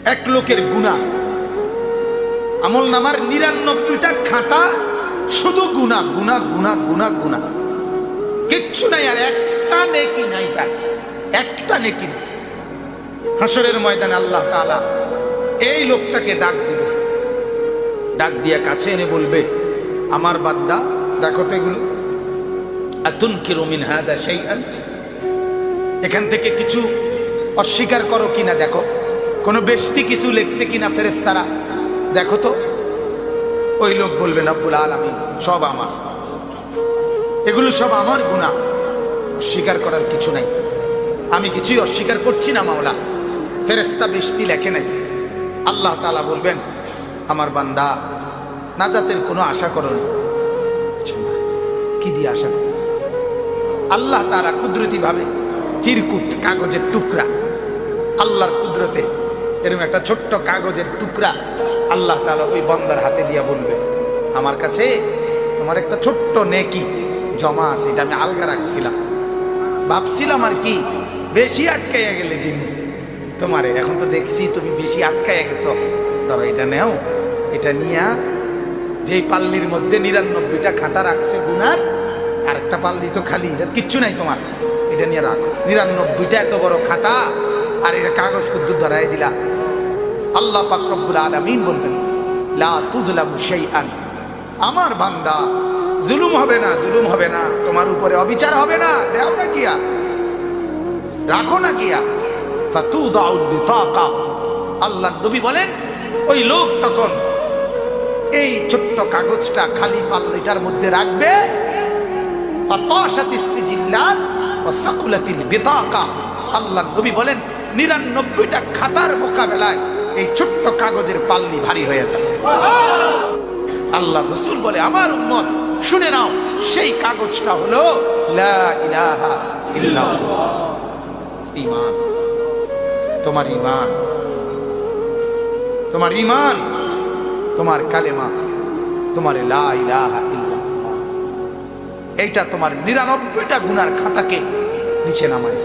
এক লোকের গুনাহ, আমল নামার ৯৯টা খাতা শুধু গুনাহ গুনাহ গুনাহ গুনাহ গুনাহ, কিচ্ছু নাই, আর একটা নেকি নাই, তার একটা নেকি নাই। হাসরের ময়দানে আল্লাহ তাআলা এই লোকটাকে ডাক দিবে, ডাক দিয়ে কাছে এনে বলবে, আমার বান্দা দেখো তো এগুলো, আতুনকিরু মিন হাদা শাইআন, এখান থেকে কিছু অস্বীকার করো কিনা দেখো, কোনো বেশতি কিছু লেখছে কিনা ফেরেশতারা দেখো তো। ওই লোক বলবে রব্বুল আলামিন সব আমার, এগুলো সব আমার গুনাহ, অস্বীকার করার কিছু নাই, আমি কিছুই অস্বীকার করছি না মাওলা, ফেরেশতা বেশতি লেখে নাই। আল্লাহ তাআলা বলবেন, আমার বান্দা নাজাতের কোনো আশা করো না। কি দিয়ে আশা করো? আল্লাহ তাআলা কুদরতি ভাবে চিরকুট কাগজের টুকরা, আল্লাহর কুদরতে এরকম একটা ছোট্ট কাগজের টুকরা আল্লাহ তাআলা ওই বান্দার হাতে দিয়া বলবে, আমার কাছে তোমার একটা ছোট্ট নেকি জমা আছে, এটা আমি আলগা রাখছিলাম, ভাবছিলাম আর কি বেশি আটকাইয়া গেলে দিন তোমারে, এখন তো দেখছি তুমি বেশি আটকাইয়া গেছো, ধরো এটা নেও, এটা নিয়া যেই পাল্লির মধ্যে ৯৯টা খাতা রাখছে গুনার, আর একটা পাল্লি তো খালি, এটা কিচ্ছু নাই তোমার, এটা নিয়ে রাখো। ৯৯টা এত বড় খাতা আর এটা কাগজ কুদ্দুর ধরাই দিলা। আল্লাহ পাক রব্বুল আলামিন বলবেন, লা তুযলামু শাইআন, আমার বান্দা জুলুম হবে না, জুলুম হবে না, তোমার উপরে অবিচার হবে না, দাও না কিয়া, রাখো না কিয়া। ফাতুদাউল বিতাকা, আল্লাহর নবী বলেন ওই লোক তখন এই ছোট্ট কাগজটা খালি পাল্লিটার মধ্যে রাখবে, ফাতাশাতিস সিজিল্লাত ওয়া সাকুলাতিল বিতাকা, আল্লাহর নবী বলেন ৯৯টা খাতার মোকাবেলায় এই ছোট্ট কাগজের পাল্লি ভারী হয়ে যাবে। আল্লাহ রাসূল বলে, আমার উম্মত শুনে নাও, সেই কাগজটা হলো লা ইলাহা ইল্লাল্লাহ, ঈমান, তোমার ঈমান, তোমার ঈমান, তোমার কালেমা, তোমার লা ইলাহা ইল্লাল্লাহ, এইটা তোমার ৯৯টা গুনার খাতাকে নিচে নামায়।